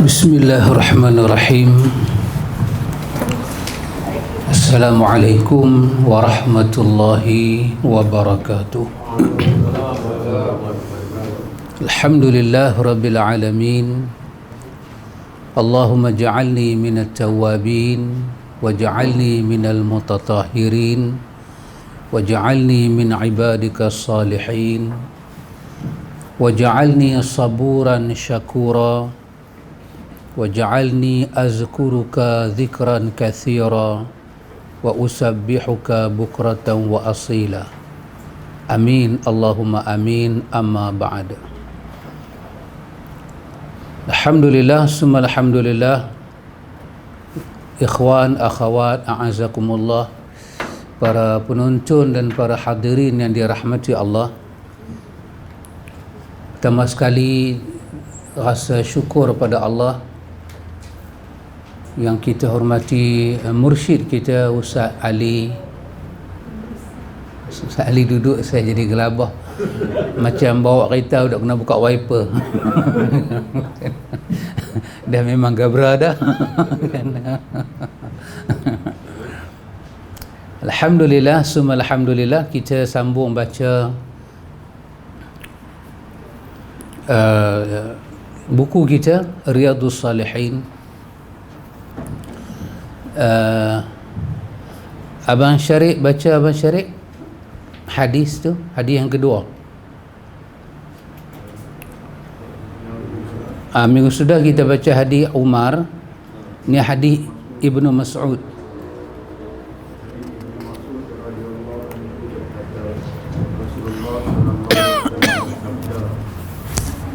Bismillahirrahmanirrahim. Assalamualaikum warahmatullahi wabarakatuh. Alhamdulillah rabbil alamin. Allahumma ja'alni minat tawabin waj'alni minal mutatahhirin waj'alni min ibadika salihin waj'alni saburan syakura waj'alni azkuruka dzikran katsira wa usabbihuka bukratan wa asila. Amin Allahumma amin. Amma ba'd. Alhamdulillah summa alhamdulillah. Ikhwan akhawat a'azakumullah, para penonton dan para hadirin yang dirahmati Allah, pertama sekali rasa syukur pada Allah yang kita hormati mursyid kita Ustaz Ali. Ustaz Ali duduk, saya jadi gelabah macam bawa kereta dah kena buka wiper. Dah memang gabra dah. Alhamdulillah summa alhamdulillah, kita sambung baca buku kita Riyadhus Salihin. Abang Syarik baca, Abang Syarik hadis tu, hadis yang kedua. Minggu sudah kita baca hadis Umar. Ni hadis Ibnu Mas'ud.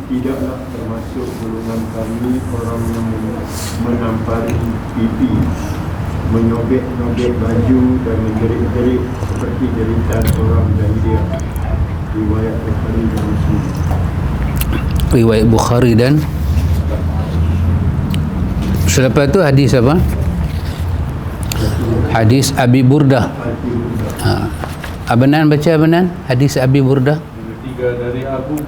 Tidaklah termasuk golongan kami orang yang menampari pipi, menyobek-nyobek baju dan menjerit-jerit seperti jeritan orang jahiliah. Riwayat Bukhari dan Muslim. Riwayat Bukhari dan selepas tu hadis apa? Hadis Abi Burdah. Abanan baca, Abanan hadis Abi Burdah. Ketiga dari Abu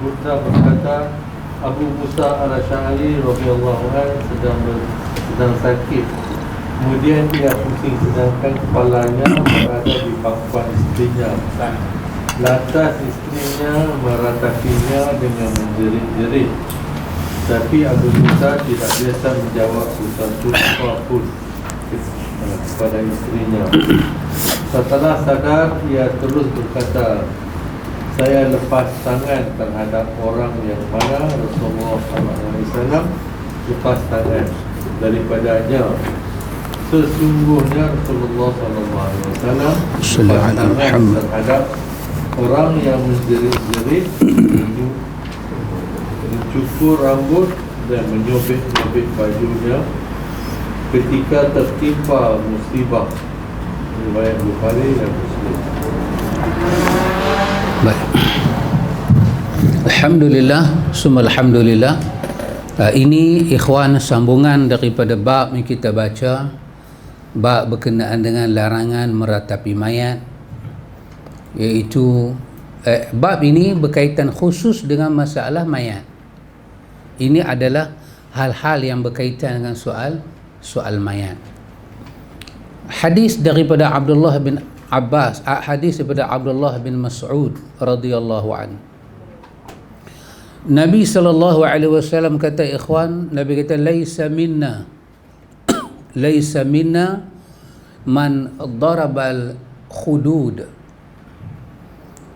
Burdah berkata, Abu Musa al-Asy'ari radhiyallahu anhu sedang sakit. Kemudian ia pusing sedangkan kepalanya berada di pangkuan istrinya. Lantas istrinya meratapinya dengan menjerit-jerit. Tapi Abu Musa tidak biasa menjawab sesuatu apapun kepada istrinya. Setelah sadar, ia terus berkata, saya lepas tangan terhadap orang yang mana Rasulullah SAW lepas tangan daripadanya. Sesungguhnya Rasulullah SAW lepas tangan terhadap orang yang menjerit-jerit, mencukur rambut dan menyobek-nyobek bajunya ketika tertimpa musibah. Riwayat Bukhari dan Muslim. Baik. Alhamdulillah summa alhamdulillah. Ini ikhwan sambungan daripada bab yang kita baca, bab berkenaan dengan larangan meratapi mayat, iaitu bab ini berkaitan khusus dengan masalah mayat. Ini adalah hal-hal yang berkaitan dengan soal mayat. Hadis daripada Abdullah bin Abbas, hadis daripada Abdullah bin Mas'ud radhiyallahu anhu. Nabi sallallahu alaihi wasallam kata, ikhwan, Nabi kata laisa minna man darabal khudud.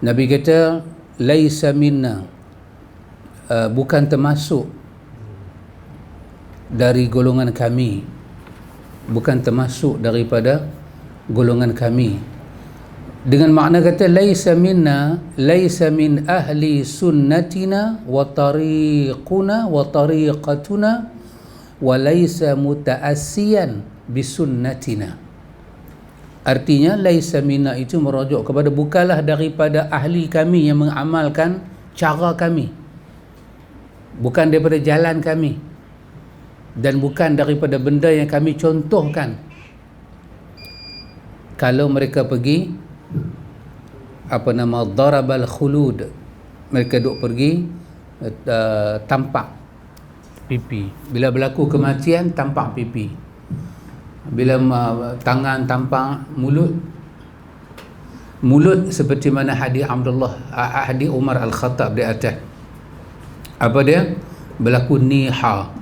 Nabi kata laisa minna, bukan termasuk dari golongan kami, bukan termasuk daripada golongan kami. Dengan makna kata laisa minna, laisa min ahli sunnatina wa tariquna wa tariqatuna wa laisa mutaassiyan bisunnatina. Artinya laisa minna itu merujuk kepada bukanlah daripada ahli kami yang mengamalkan cara kami, bukan daripada jalan kami, dan bukan daripada benda yang kami contohkan. Kalau mereka pergi darabal khulud, mereka duk pergi tampak pipi. Bila berlaku kematian, tampak pipi. Bila tangan tampak mulut. Mulut seperti mana hadis hadis Umar Al-Khattab di atas. Apa dia? Berlaku niha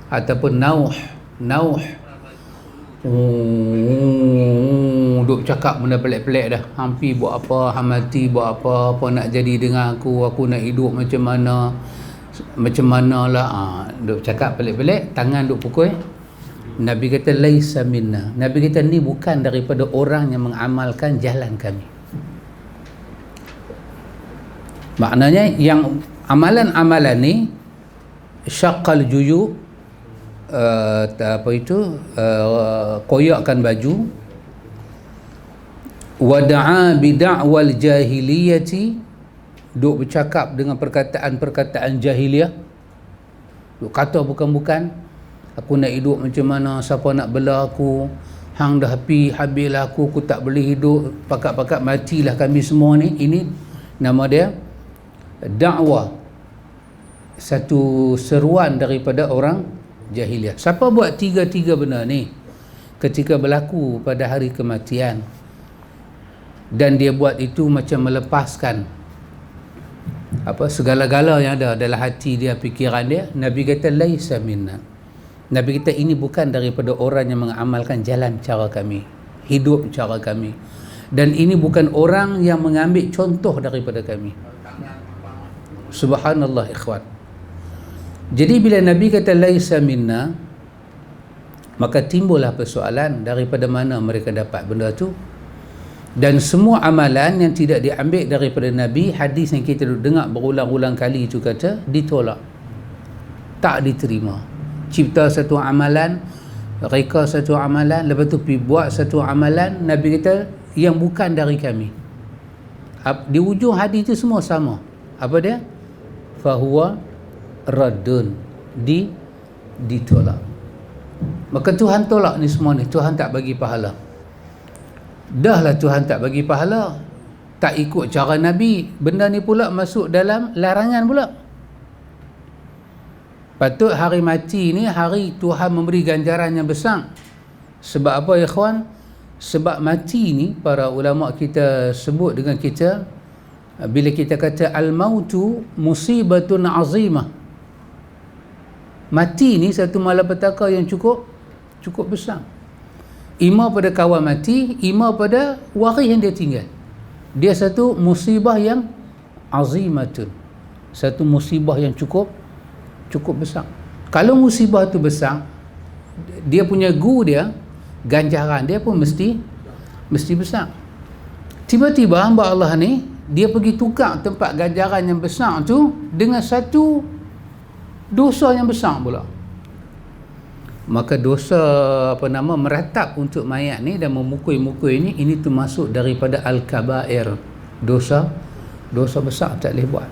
ataupun nauh. Duk cakap benda pelik-pelik dah. Hampi buat apa, hamati buat apa, apa nak jadi dengan aku nak hidup macam mana lah. Duk cakap pelik-pelik, tangan duk pukul. Nabi kata laisa minna. Nabi kata ni bukan daripada orang yang mengamalkan jalan kami. Maknanya yang amalan-amalan ni syaqqal juyu, koyakkan baju, wada'a bida'wal jahiliyati, duk bercakap dengan perkataan-perkataan jahiliyah, duk kata bukan-bukan, aku nak hidup macam mana, siapa nak bela aku, hang dah habislah aku tak boleh hidup, pakat-pakat matilah kami semua ni. Ini nama dia dakwah, satu seruan daripada orang jahiliah. Siapa buat tiga-tiga benda ni ketika berlaku pada hari kematian, dan dia buat itu macam melepaskan segala-gala yang ada dalam hati dia, fikiran dia, Nabi kata laisa minna. Nabi kata ini bukan daripada orang yang mengamalkan jalan cara kami, hidup cara kami, dan ini bukan orang yang mengambil contoh daripada kami. Subhanallah ikhwan. Jadi bila Nabi kata laisa minna, maka timbullah persoalan daripada mana mereka dapat benda tu. Dan semua amalan yang tidak diambil daripada Nabi, hadis yang kita dengar berulang-ulang kali itu kata ditolak, tak diterima. Cipta satu amalan, reka satu amalan, lepas tu pergi buat satu amalan, Nabi kata yang bukan dari kami. Di ujung hadis itu semua sama. Apa dia? Fahuwa raddun, ditolak. Maka Tuhan tolak ni semua ni. Tuhan tak bagi pahala. Dahlah Tuhan tak bagi pahala, tak ikut cara Nabi, benda ni pula masuk dalam larangan pula. Patut hari mati ni hari Tuhan memberi ganjaran yang besar. Sebab apa ya ikhwan? Sebab mati ni para ulama kita sebut dengan kita, bila kita kata al-mautu musibatun azimah, mati ni satu malapetaka yang cukup besar. Ima pada kawan mati, ima pada waris yang dia tinggal. Dia satu musibah yang azimatun, satu musibah yang cukup besar. Kalau musibah tu besar, dia punya ganjaran dia pun mesti besar. Tiba-tiba hamba Allah ni, dia pergi tukar tempat ganjaran yang besar tu dengan satu dosa yang besar pula. Maka dosa meratap untuk mayat ni dan memukul-mukul ini termasuk daripada al-kabair, dosa besar, tak boleh buat.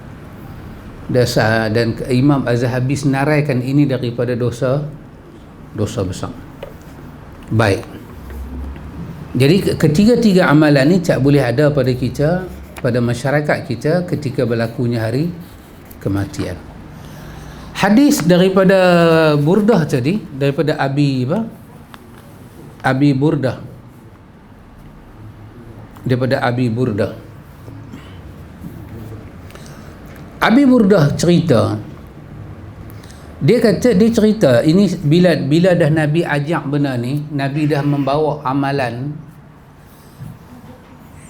Dan Imam Az-Zahabi senaraikan ini daripada dosa besar. Baik, jadi ketiga-tiga amalan ni tak boleh ada pada kita, pada masyarakat kita ketika berlakunya hari kematian. Hadis daripada Burdah tadi, daripada Abi Burdah, daripada Abi Burdah. Abi Burdah cerita, dia cerita ini bila dah Nabi ajak benda ni, Nabi dah membawa amalan.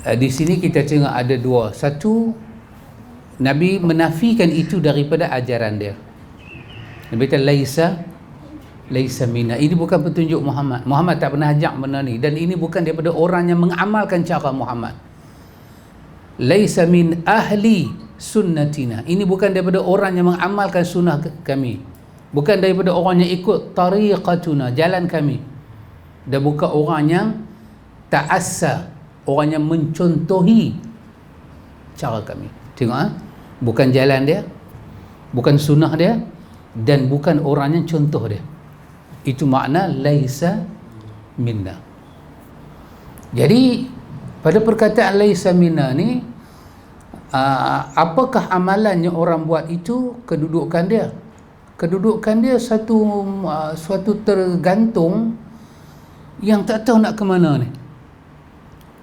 Di sini kita tengok ada dua. Satu, Nabi menafikan itu daripada ajaran dia. Nabi kata laisa minna. Ini bukan petunjuk Muhammad. Muhammad tak pernah ajak benda ni, dan ini bukan daripada orang yang mengamalkan cara Muhammad. Laisa min ahli sunnatina. Ini bukan daripada orang yang mengamalkan sunnah kami. Bukan daripada orang yang ikut tariqatuna, jalan kami. Dan bukan orang yang ta'assa, orang yang mencontohi cara kami. Tengok bukan jalan dia, bukan sunnah dia, dan bukan orang yang contoh dia. Itu makna laisa minna. Jadi pada perkataan laisa minna ni, apakah amalan yang orang buat itu, kedudukan dia suatu tergantung yang tak tahu nak ke mana ni.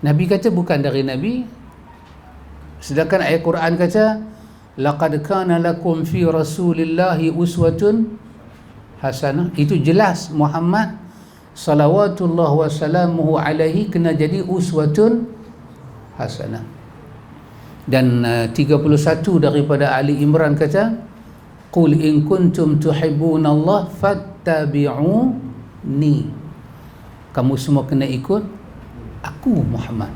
Nabi kata bukan dari Nabi, sedangkan ayat Quran kata laqad kana lakum fi rasulillahi uswatun hasanah. Itu jelas Muhammad salawatullah wa salamuhu alaihi kena jadi uswatun hasanah. Dan 31 daripada Ali Imran kata qul in kuntum tuhibbunallah fattabi'uni, kamu semua kena ikut aku Muhammad.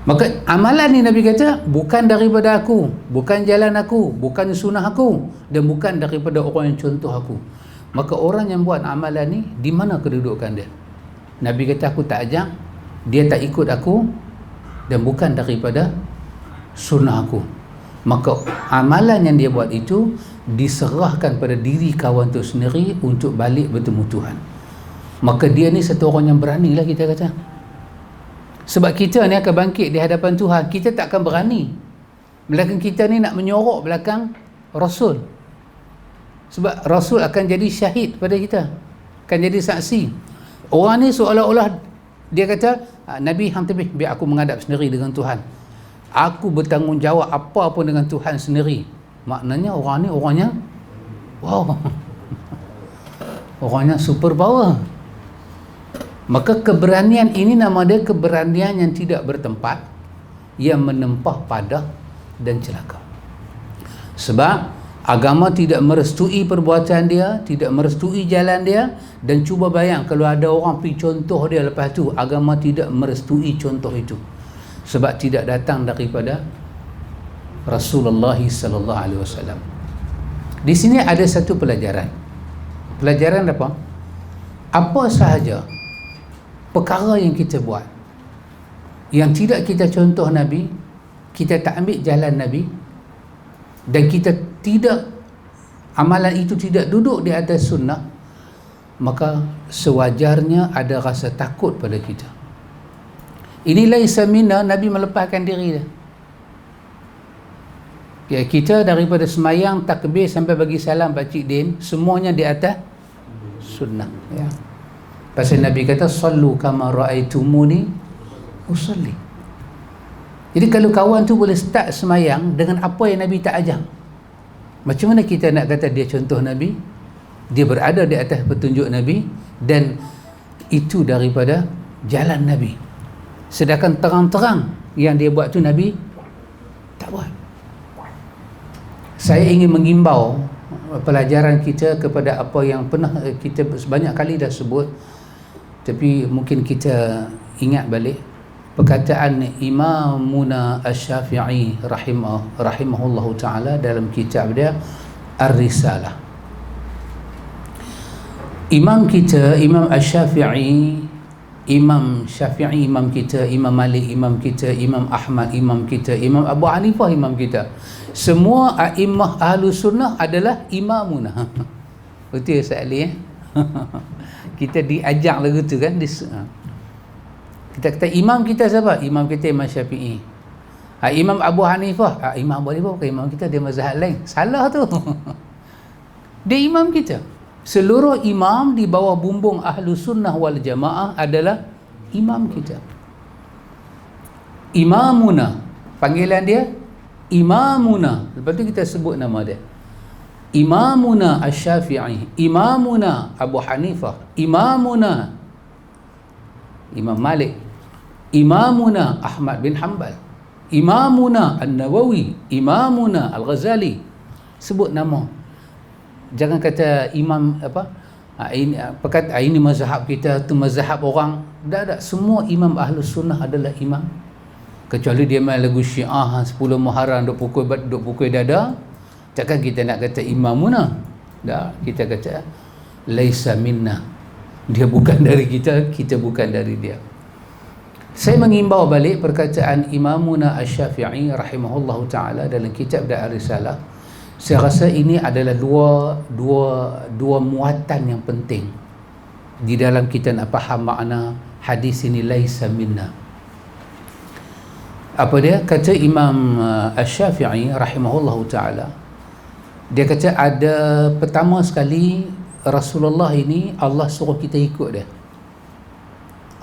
Maka amalan ni Nabi kata bukan daripada aku, bukan jalan aku, bukan sunnah aku, dan bukan daripada orang yang contoh aku. Maka orang yang buat amalan ni, di mana kedudukan dia? Nabi kata aku tak ajak, dia tak ikut aku, dan bukan daripada sunnah aku. Maka amalan yang dia buat itu diserahkan pada diri kawan tu sendiri untuk balik bertemu Tuhan. Maka dia ni satu orang yang berani lah, kita kata. Sebab kita ni akan bangkit di hadapan Tuhan, kita tak akan berani. Belakang kita ni nak menyorok belakang Rasul. Sebab Rasul akan jadi syahid pada kita, akan jadi saksi. Orang ni seolah-olah dia kata, Nabi hang tebih, biar aku menghadap sendiri dengan Tuhan. Aku bertanggungjawab apa pun dengan Tuhan sendiri. Maknanya orang ni orangnya wow. Orangnya super power. Maka keberanian ini nama dia keberanian yang tidak bertempat, yang menempah padah dan celaka. Sebab agama tidak merestui perbuatan dia, tidak merestui jalan dia. Dan cuba bayang kalau ada orang pergi contoh dia lepas tu, agama tidak merestui contoh itu, sebab tidak datang daripada Rasulullah sallallahu alaihi wasallam. Di sini ada satu pelajaran. Pelajaran apa? Apa sahaja perkara yang kita buat yang tidak kita contoh Nabi, kita tak ambil jalan Nabi, dan kita tidak, amalan itu tidak duduk di atas sunnah, maka sewajarnya ada rasa takut pada kita. Inilah ismina, Nabi melepaskan diri dia. Ya, kita daripada semayang, takbir sampai bagi salam Pakcik Din, semuanya di atas sunnah, ya. Pasal Nabi kata sallu kama ra'aitumuni usalli. Jadi kalau kawan tu boleh start semayang dengan apa yang Nabi tak ajar, macam mana kita nak kata dia contoh Nabi? Dia berada di atas petunjuk Nabi, dan itu daripada jalan Nabi. Sedangkan terang-terang yang dia buat tu Nabi tak buat. Saya ingin mengimbau pelajaran kita kepada apa yang pernah kita banyak kali dah sebut, tapi mungkin kita ingat balik perkataan Imamuna Asy-Syafi'i rahimahullahu ta'ala dalam kitab dia Ar-Risalah. Imam kita, Imam Asy-Syafi'i, Imam Syafi'i imam kita, Imam Malik imam kita, Imam Ahmad imam kita, Imam Abu Hanifah imam kita. Semua a'immah ahlu sunnah adalah imamuna. Betul ya Ustaz Ali, kita diajak lagu tu kan. Kita kata imam kita siapa? Imam kita Imam Syafi'i. Imam Abu Hanifah, Imam Abu Hanifah bukan imam kita, dia mazhab lain. Salah tu. Dia imam kita. Seluruh imam di bawah bumbung ahlu sunnah wal jamaah adalah imam kita. Imamuna, panggilan dia Imamuna. Lepas tu kita sebut nama dia. Imamuna Asy-Syafi'i, Imamuna Abu Hanifah, Imamuna Imam Malik, Imamuna Ahmad bin Hanbal, Imamuna An-Nawawi, Imamuna Al-Ghazali. Sebut nama. Jangan kata imam apa, ini mazhab kita, tu mazhab orang. Tak. Semua imam Ahlus Sunnah adalah imam. Kecuali dia main lagu Syiah 10 Muharram duk pukul dada, takkan kita nak kata imamuna. Tak, kita kata laisa minna. Dia bukan dari kita, kita bukan dari dia. Saya mengimbau balik perkataan Imamuna Asy-Syafi'i rahimahullahu ta'ala dalam kitab Ar-Risalah. Saya rasa ini adalah dua muatan yang penting di dalam kita nak faham makna hadis ini laisa minna. Apa dia? Kata Imam Asy-Syafi'i rahimahullahu ta'ala, dia kata ada pertama sekali Rasulullah ini Allah suruh kita ikut dia.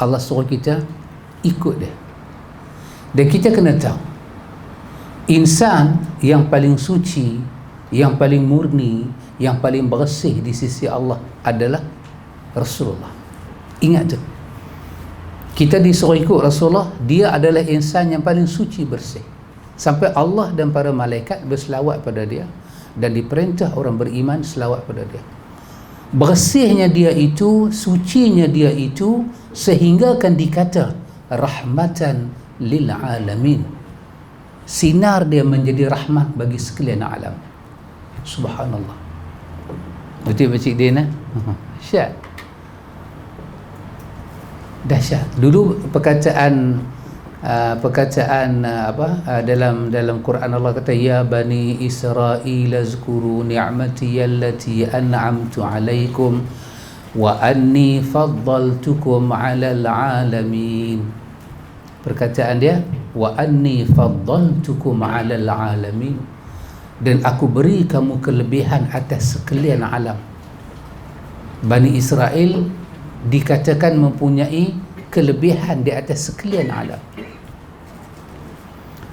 Allah suruh kita ikut dia. Dan kita kena tahu, insan yang paling suci, yang paling murni, yang paling bersih di sisi Allah adalah Rasulullah. Ingat tu, kita disuruh ikut Rasulullah. Dia adalah insan yang paling suci, bersih, sampai Allah dan para malaikat berselawat pada dia, dan diperintah orang beriman selawat pada dia. Bersihnya dia itu, sucinya dia itu, sehingga akan dikata rahmatan lil alamin. Sinar dia menjadi rahmat bagi sekalian alam. Subhanallah. Betul Pak Cik Din? Syat. Dahsyat. Dulu perkataan dalam Quran Allah kata, ya bani Israil azkuru ni'mati allati an'amtu alaikum wa anni faddaltukum 'alal 'alamin. Perkataan dia, wa anni faddaltukum 'alal 'alamin, dan aku beri kamu kelebihan atas sekalian alam. Bani Israel dikatakan mempunyai kelebihan di atas sekalian alam.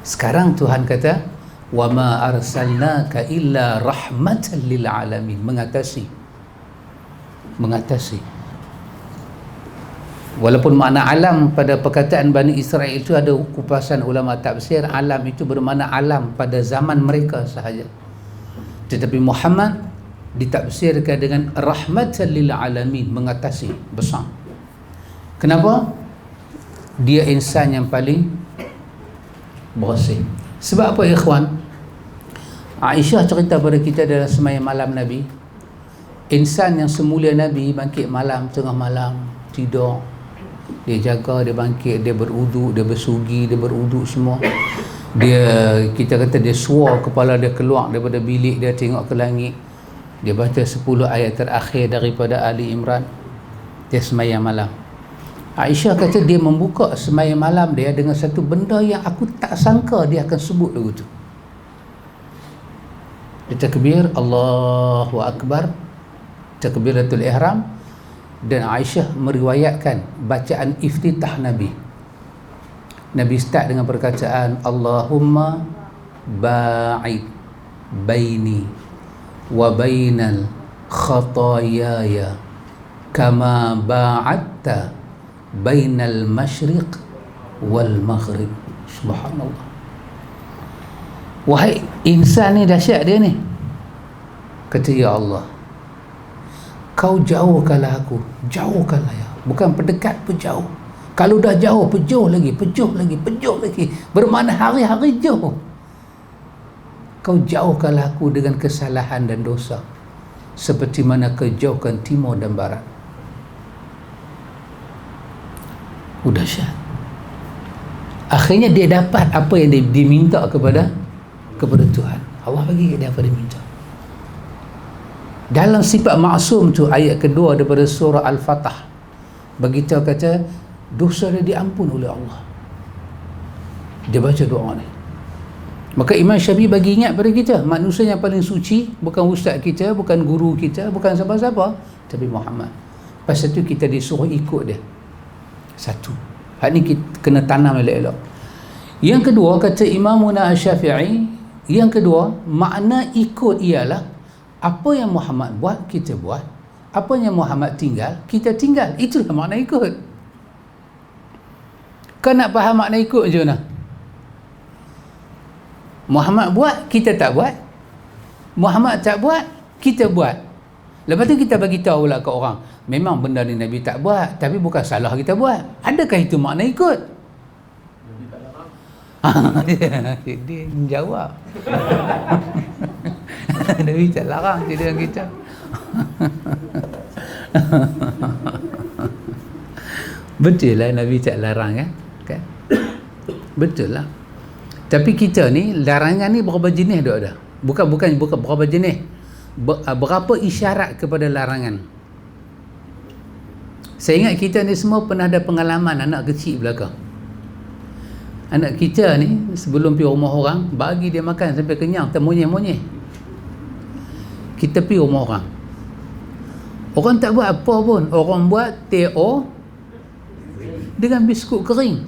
Sekarang Tuhan kata, wa ma arsalnaka illa rahmatan lil alamin, mengatasi. Walaupun makna alam pada perkataan Bani Israel itu ada kupasan ulama tafsir, alam itu bermakna alam pada zaman mereka sahaja. Tetapi Muhammad ditafsirkan dengan rahmatan lil alamin, mengatasi, besar. Kenapa? Dia insan yang paling bersih. Sebab apa ikhwan? Aisyah cerita pada kita dalam sembahyang malam Nabi, insan yang semulia Nabi bangkit malam, tengah malam tidur, dia jaga, dia bangkit, dia berwuduk, dia bersugi, dia berwuduk semua. Kita kata dia suar kepala dia keluar daripada bilik dia, tengok ke langit, dia baca 10 ayat terakhir daripada Ali Imran, dia sembahyang malam. Aisyah kata dia membuka sembahyang malam dia dengan satu benda yang aku tak sangka dia akan sebut lagu tu. Dia takbir, Allahu Akbar, takbiratul ihram, dan Aisyah meriwayatkan bacaan iftitah Nabi. Nabi start dengan perkataan Allahumma ba'id baini wa bainal khatayaya kama ba'adta bainal masyriq wal maghrib. Subhanallah. Wahai insan ni, dahsyat dia ni. Kata, ya Allah, kau jauhkanlah aku, jauhkanlah ya. Bukan pendekat pun jauh. Kalau dah jauh, pejuh lagi. Bermakna hari-hari jauh. Kau jauhkanlah aku dengan kesalahan dan dosa, seperti mana kau jauhkan timur dan barat. Dahsyat. Akhirnya dia dapat apa yang dia diminta kepada Tuhan. Allah bagi dia apa dia minta. Dalam sifat maksum tu, ayat kedua daripada surah Al-Fatah, beritahu kata dosa dia diampun oleh Allah. Dia baca doa ni. Maka Imam Syafi'i bagi ingat pada kita, manusia yang paling suci bukan ustaz kita, bukan guru kita, bukan siapa-siapa, tapi Muhammad. Pasal tu kita disuruh ikut dia. Satu, hal ni kita kena tanam elok-elok. Yang kedua, kata Imamuna Asy-Syafi'i, yang kedua, makna ikut ialah apa yang Muhammad buat, kita buat. Apa yang Muhammad tinggal, kita tinggal. Itulah makna ikut. Kau nak faham makna ikut macam mana? Muhammad buat, kita tak buat. Muhammad tak buat, kita buat. Lepas tu kita bagi tahu pula ke orang, memang benda ni Nabi tak buat, tapi bukan salah kita buat. Adakah itu makna ikut? Nabi tak larang. Dia menjawab. Nabi tak larang dengan kita. Betul lah Nabi tak larang kan? Betul lah. Tapi kita ni, larangan ni berapa jenis dah? Bukan berapa jenis. Berapa isyarat kepada larangan. Saya ingat kita ni semua pernah ada pengalaman anak kecil belakang. Anak kita ni sebelum pergi rumah orang, bagi dia makan sampai kenyang, termonyeh-monyeh. Kita pergi rumah orang, orang tak buat apa pun, orang buat teh-o dengan biskut kering.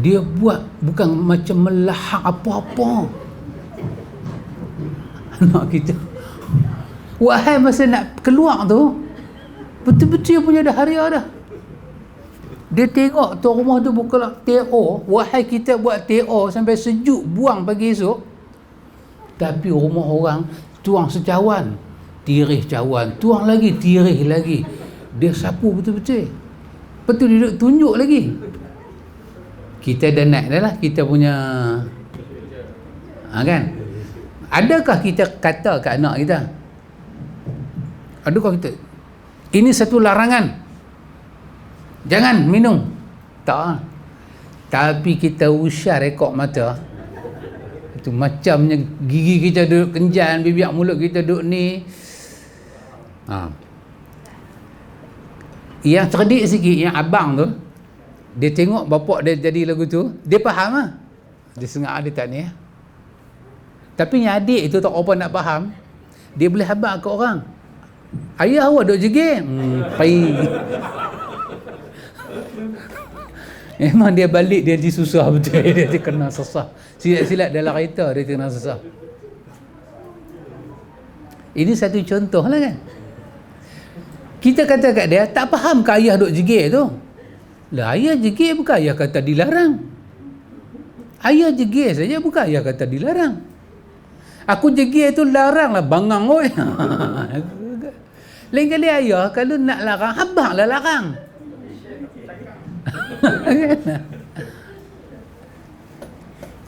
Dia buat bukan macam melahap apa-apa. Anak kita, wahai masa nak keluar tu, betul-betul punya dah haria dah. Dia tengok tu rumah tu buka teh-o, wahai kita buat teh-o sampai sejuk, buang pagi esok. Tapi rumah orang tuang secawan, tirih cawan, tuang lagi, tirih lagi. Dia sapu betul-betul. Betul dia duduk tunjuk lagi. Kita dah naik dah lah kita punya kan? Adakah kita kata kat anak kita, adakah kita ini satu larangan, jangan minum? Tak. Tapi kita usah rekod mata. Itu macamnya gigi kita duduk kenjan, bibir mulut kita duduk ni. Yang cerdik sikit, yang abang tu, dia tengok bapak dia jadi lagu tu, dia faham lah. Dia sengak dia tak ni. Tapi yang adik itu tak apa nak faham, dia boleh habaq ke orang. Ayah awak duduk jegir. Pai. Memang dia balik dia disusah betul. Dia kena sesah. Silat-silat dalam kereta dia kena sesah. Ini satu contoh lah kan. Kita kata kat dia, tak faham ke ayah duk jegir tu? Lah ayah jegir bukan ayah kata dilarang. Ayah jegir saja bukan ayah kata dilarang. Aku jegir tu larang lah, bangang oi. Lain kali ayah kalau nak larang, abang lah larang.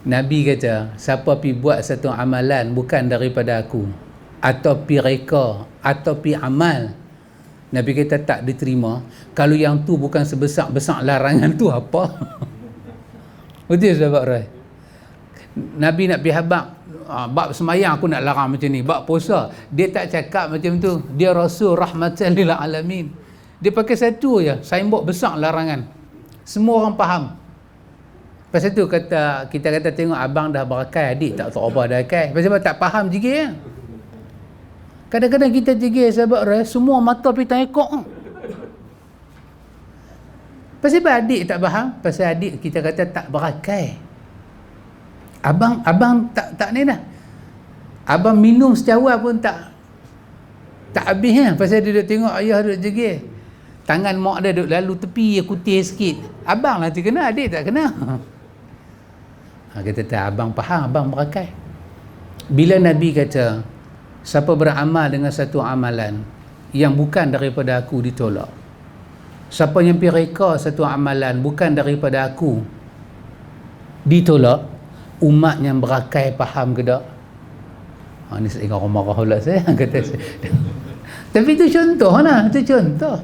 Nabi kata, siapa pi buat satu amalan bukan daripada aku, atau pi reka, atau pi amal, Nabi kata tak diterima. Kalau yang tu bukan sebesar-besar larangan tu apa? Betul sahabat Rai? Nabi nak pergi habaq, bab semayang aku nak larang macam ni, bab puasa dia tak cakap macam tu. Dia Rasul rahmatan lil alamin. Dia pakai satu je, signboard besar larangan. Semua orang faham. Pasal tu kata, kita kata tengok abang dah berakai, adik tak tahu apa dah akai. Pasal tak faham jigir. Kadang-kadang kita jigir sahabat Rai, semua mata pergi tengok. Pasal apa adik tak faham? Pasal adik kita kata tak berakai. Abang tak ni dah. Abang minum secawan pun tak habis lah. Pasal dia duduk tengok ayah duduk jegir. Tangan mak dia duduk lalu tepi, kutih sikit. Abang lah terkena, adik tak kena. Kata tak, abang faham, abang berakai. Bila Nabi kata, siapa beramal dengan satu amalan yang bukan daripada aku, ditolak. Siapa yang pergi reka satu amalan bukan daripada aku, ditolak. Umat yang berakai faham ke tak? Ni saya ingat orang marah pula saya. Kata saya. Tapi itu contoh lah. Itu contoh.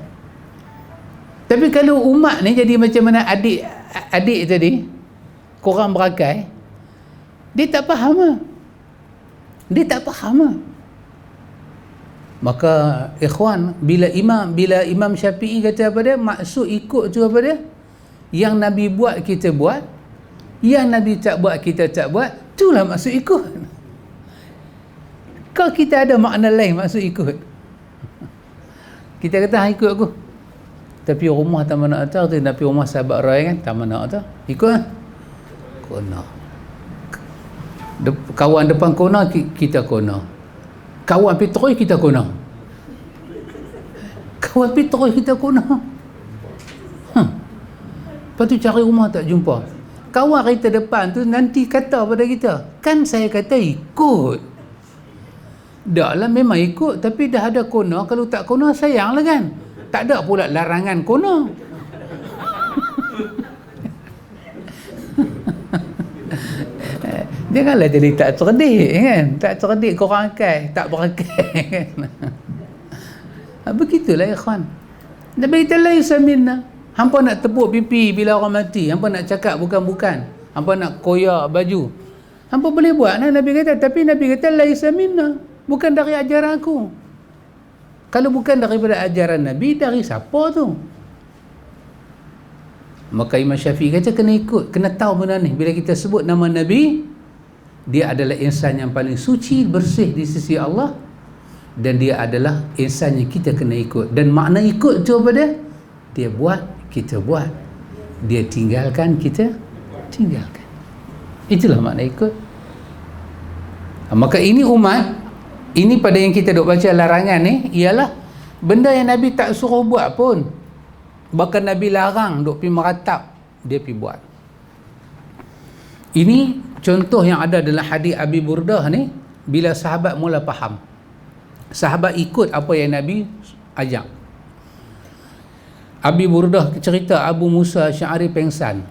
Tapi kalau umat ni jadi macam mana adik tadi, korang berakai, dia tak faham lah. Dia tak faham lah. Maka ikhwan, bila Imam Syafi'i kata apa dia, maksud ikut tu apa dia? Yang Nabi buat kita buat, yang Nabi tak buat kita tak buat, itulah maksud ikut. Kalau kita ada makna lain maksud ikut, kita kata ikut aku. Tapi rumah tak mana atas tu, tapi rumah sahabat Rai kan tak mana atas, ikut lah. Kona. Kawan depan kona, kita kona. Kawan Petroi kita kona. Kawan Petroi kita kona. Lepas tu cari rumah tak jumpa. Kawan kita depan tu nanti kata pada kita, kan saya kata ikut. Dah lah memang ikut, tapi dah ada kona. Kalau tak kona sayang lah kan. Tak ada pula larangan kona. Janganlah jadi tak cerdik kan. Tak cerdik korang akai, tak berakai kan. Begitulah ikhwan. Nabi kata laisa minna. Hampa nak tepuk pipi bila orang mati, hampa nak cakap bukan-bukan, hampa nak koyak baju, hampa boleh buat lah, Nabi kata. Tapi Nabi kata laisa minna, bukan dari ajaran aku. Kalau bukan daripada ajaran Nabi, dari siapa tu? Maka Imam Syafi'i kata kena ikut, kena tahu benda ni. Bila kita sebut nama Nabi, dia adalah insan yang paling suci, bersih di sisi Allah, dan dia adalah insan yang kita kena ikut. Dan makna ikut tu apa dia? Dia buat, kita buat. Dia tinggalkan, kita tinggalkan. Itulah makna ikut. Maka ini umat, ini pada yang kita duk baca larangan ni, ialah benda yang Nabi tak suruh buat pun, bahkan Nabi larang duk pergi meratap, dia pergi buat. Ini contoh yang ada dalam hadis Abi Burdah ni. Bila sahabat mula faham, sahabat ikut apa yang Nabi ajak. Abi Burdah cerita Abu Musa Sy'ari pengsan.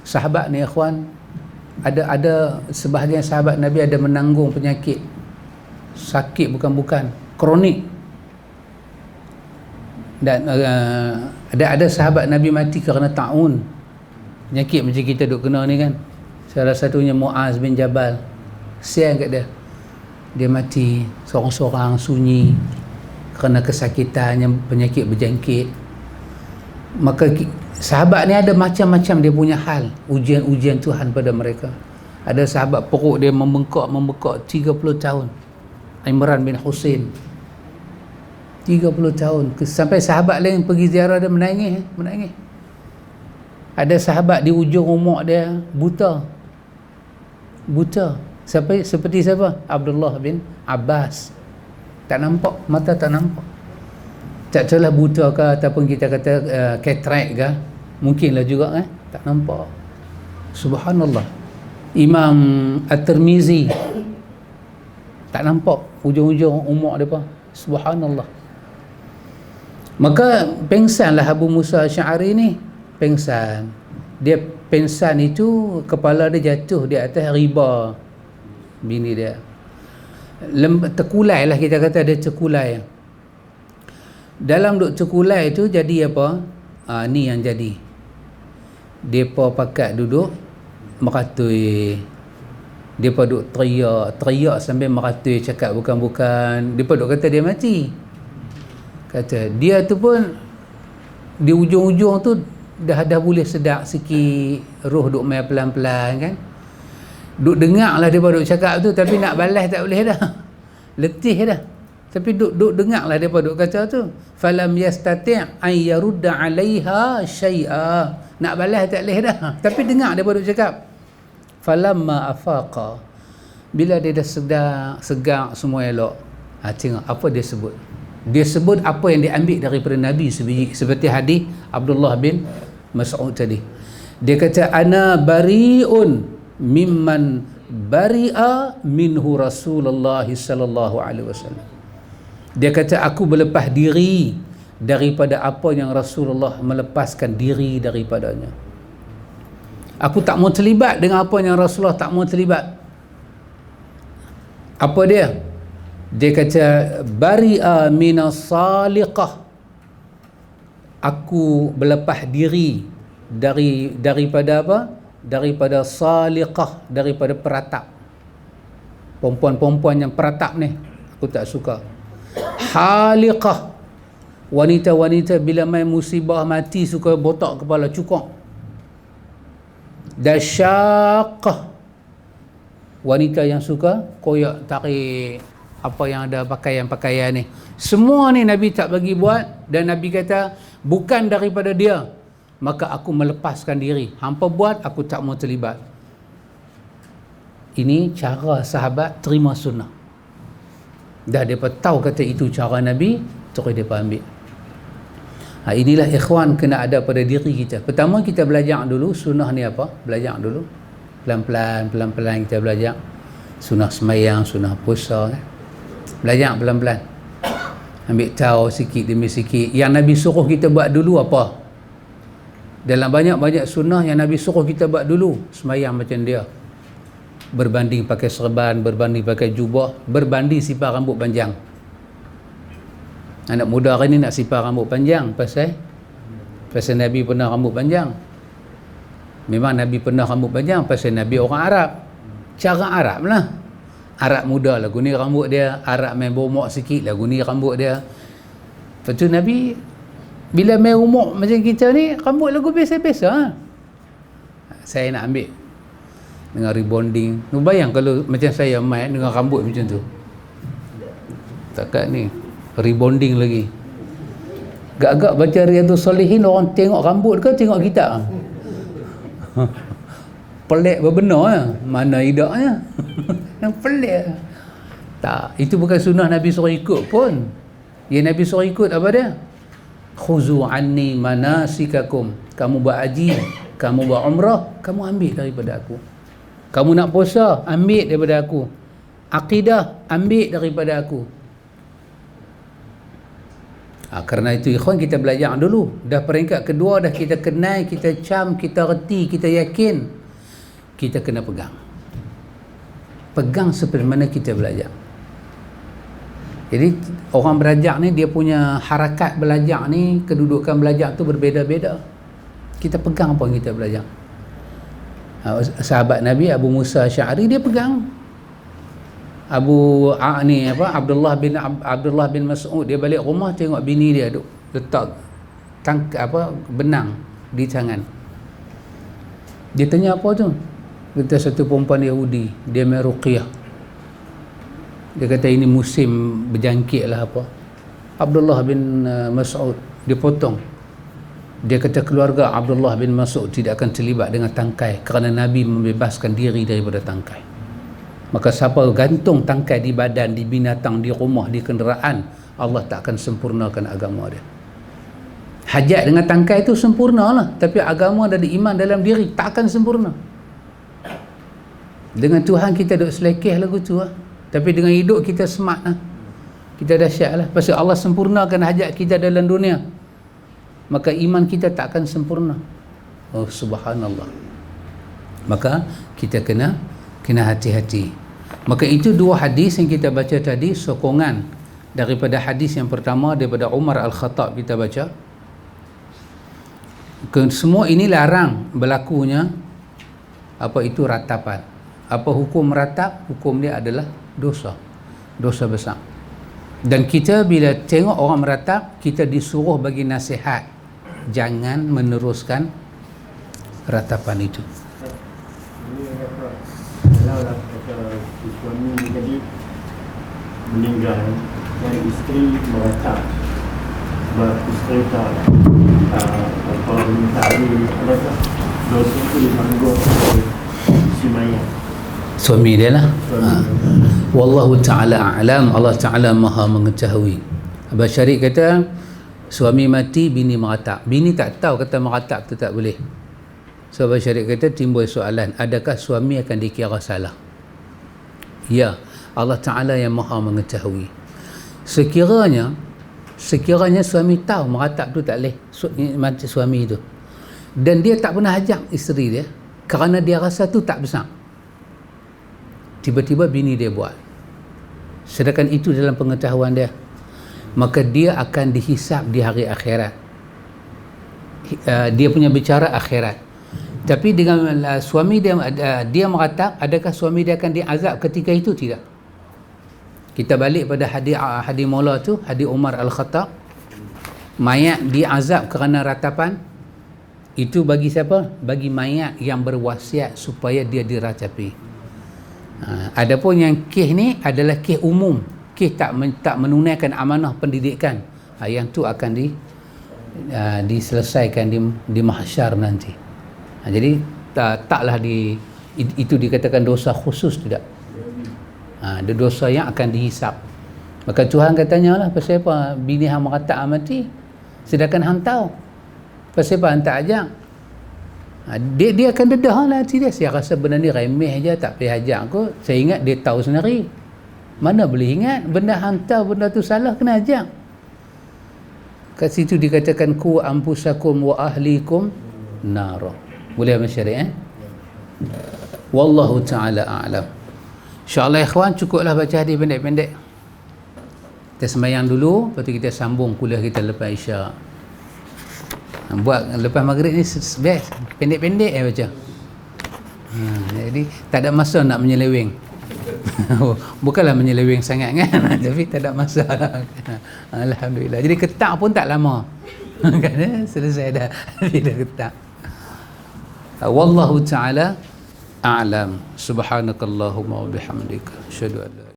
Sahabat ni ikhwan, ada sebahagian sahabat Nabi ada menanggung penyakit sakit bukan-bukan, kronik. Dan ada sahabat Nabi mati kerana ta'un, penyakit macam kita duk kena ni kan. Salah satunya Muaz bin Jabal, kesian kat dia, dia mati seorang-seorang sunyi kerana kesakitan yang penyakit berjangkit. Maka sahabat ni ada macam-macam dia punya hal, ujian-ujian Tuhan pada mereka. Ada sahabat perut dia membengkak 30 tahun, Imran bin Husain, 30 tahun. Sampai sahabat lain pergi ziarah dia menangis. Ada sahabat di ujung umur dia buta. Seperti siapa? Abdullah bin Abbas. Tak nampak, mata tak nampak. Tak tahulah buta ke ataupun kita kata cataract ke, mungkinlah juga tak nampak. Subhanallah. Imam At-Tirmizi tak nampak ujung-ujung umur dia. Subhanallah. Maka pengsanlah Abu Musa Sy'ari ni, pengsan. Dia pengsan itu, kepala dia jatuh di atas riba bini dia. Terkulai lah, kita kata dia terkulai. Dalam duk terkulai tu jadi apa? Ni yang jadi. Depa pakat duduk meratui. Depa duk teriak sambil meratui, cakap bukan-bukan. Depa duk kata dia mati. Kata dia tu pun di ujung-ujung tu dah boleh sedap sikit, roh duk main pelan-pelan kan. Duk dengar lah dia duk cakap tu, tapi nak balas tak boleh dah. Letih dah. Tapi duk dengar lah dia duk kata tu. Falam yastati' an yarudda 'alaiha syai'a. Nak balas tak boleh dah. Tapi dengar dia duk cakap. Falamma afaqa. Bila dia dah segar semua elok. Tengok apa dia sebut. Dia sebut apa yang diambil daripada Nabi sebiji, seperti hadis Abdullah bin Mas'ud tadi. Dia kata ana bari'un mimman bari'a minhu Rasulullah sallallahu alaihi wasallam. Dia kata aku berlepas diri daripada apa yang Rasulullah melepaskan diri daripadanya. Aku tak mau terlibat dengan apa yang Rasulullah tak mau terlibat. Apa dia? Dia kata bari'a minas saliqah. Aku berlepas diri daripada apa? Daripada saliqah, daripada peratap. Perempuan-perempuan yang peratap ni aku tak suka. Haliqah, wanita-wanita bila main musibah mati suka botak kepala, cukok. Dasyaqah, wanita yang suka koyak tarik apa yang ada pakaian-pakaian ni. Semua ni Nabi tak bagi buat, dan Nabi kata bukan daripada dia, maka aku melepaskan diri. Hampa buat, aku tak mau terlibat. Ini cara sahabat terima sunnah. Dah mereka tahu kata itu cara Nabi, terus mereka ambil. Inilah ikhwan kena ada pada diri kita. Pertama kita belajar dulu sunnah ni apa? Belajar dulu. Pelan-pelan kita belajar. Sunnah semayang, sunnah puasa kan? Belajar pelan-pelan, ambil tahu sikit demi sikit. Yang Nabi suruh kita buat dulu apa? Dalam banyak-banyak sunnah yang Nabi suruh kita buat dulu, semayang macam dia, berbanding pakai serban, berbanding pakai jubah, berbanding sipar rambut panjang. Anak muda hari ni nak sipar rambut panjang pasal Nabi pernah rambut panjang. Memang Nabi pernah rambut panjang pasal Nabi orang Arab, cara Arab lah. Arab muda lagu ni rambut dia, Arab main bomok sikit lagu ni rambut dia. Lepas tu Nabi Bila main umur macam kita ni, rambut lagu biasa-biasa. Saya nak ambil dengan rebonding. Bayang kalau macam saya main dengan rambut macam tu. Takat ni rebonding lagi. Gak-gak baca Riyadhus Shalihin, orang tengok rambut ke tengok kita? Pelik berbenar ya. Mana idaknya? Yang pelik. Tak, itu bukan sunnah Nabi suruh ikut pun. Yang Nabi suruh ikut apa dia? Khuzu anni manasikakum. Kamu buat haji, kamu buat umrah, kamu ambil daripada aku. Kamu nak puasa, ambil daripada aku. Akidah, ambil daripada aku. Kerana itu ikhwan, kita belajar dulu. Dah peringkat kedua dah kita kenal, kita cam, kita reti, kita yakin. Kita kena pegang. Pegang seperti mana kita belajar. Jadi orang belajar ni, dia punya harakat belajar ni, kedudukan belajar tu berbeza-beza. Kita pegang apa yang kita belajar. Sahabat Nabi Abu Musa Asy'ari, dia pegang. Abdullah bin Mas'ud, dia balik rumah tengok bini dia duk letak benang di tangan. Dia tanya apa tu? Kata satu perempuan Yahudi, dia main ruqyah. Dia kata ini musim berjangkit lah apa. Abdullah bin Mas'ud, dia potong. Dia kata keluarga Abdullah bin Mas'ud tidak akan terlibat dengan tangkai kerana Nabi membebaskan diri daripada tangkai. Maka siapa gantung tangkai di badan, di binatang, di rumah, di kenderaan, Allah tak akan sempurnakan agama dia. Hajat dengan tangkai itu sempurna lah, tapi agama dan iman dalam diri tak akan sempurna. Dengan Tuhan kita duk selekeh lagu tu lah. Tapi dengan hidup kita smart lah. Kita dahsyat lah. Pasal Allah sempurnakan hajat kita dalam dunia, maka iman kita tak akan sempurna. Oh subhanallah. Maka kita kena hati-hati. Maka itu dua hadis yang kita baca tadi, sokongan daripada hadis yang pertama daripada Umar Al-Khattab kita baca. Semua ini larang berlakunya apa itu ratapan. Apa hukum meratap? Hukum dia adalah dosa besar. Dan kita bila tengok orang meratap, kita disuruh bagi nasihat, jangan meneruskan ratapan itu. Kalau lah kata si suami ni tadi meninggal dan isteri meratap, sebab isteri tak minta ni, adakah dosa itu ditanggung oleh si mayat? Suami dia lah. Wallahu ta'ala a'lam. Allah ta'ala maha mengetahui. Abah Syarif kata suami mati, bini meratap. Bini tak tahu kata meratap tu tak boleh. So Abah Syarif kata timbul soalan, adakah suami akan dikira salah? Ya, Allah Ta'ala yang maha mengetahui. Sekiranya suami tahu meratap tu tak boleh, mati suami tu, dan dia tak pernah ajak isteri dia kerana dia rasa tu tak besar, tiba-tiba bini dia buat, sedangkan itu dalam pengetahuan dia, maka dia akan dihisap di hari akhirat. Dia punya bicara akhirat. Tapi dengan suami dia meratap, adakah suami dia akan diazab ketika itu? Tidak. Kita balik pada hadis mula tu, hadis Umar Al-Khattab, mayat diazab kerana ratapan. Itu bagi siapa? Bagi mayat yang berwasiat supaya dia diratapi. Adapun yang kes ni adalah kes umum, kes tak menunaikan amanah pendidikan, yang tu akan diselesaikan di mahsyar nanti. Jadi taklah itu dikatakan dosa khusus, tidak. Ada dosa yang akan dihisap. Maka Tuhan katanya lah, pasal apa bini hang meratap mati, sedangkan hang tahu. Pasal apa hang tak ajak? Dia akan dedah lah hati dia. Saya rasa benda ni remeh je, tak payah ajak kot. Saya ingat dia tahu sendiri. Mana boleh ingat? Benda hang tahu benda tu salah, kena ajak. Kat situ dikatakan ku ampusakum wa ahlikum nara. Boleh Abang Syarif? Wallahu ta'ala a'lam. InsyaAllah ikhwan, cukuplah baca hadis pendek-pendek. Kita sembahyang dulu, lepas tu kita sambung kuliah kita lepas Isyak. Buat lepas maghrib ni best, pendek-pendek baca. Jadi tak ada masa nak menyeleweng. Bukanlah menyeleweng sangat kan, tapi tak ada masa. Alhamdulillah. Jadi ketak pun tak lama. Kan selesai dah. Bila ketak. Wallahu ta'ala a'lam. Subhanakallahumma wa bihamdika asyhadu an la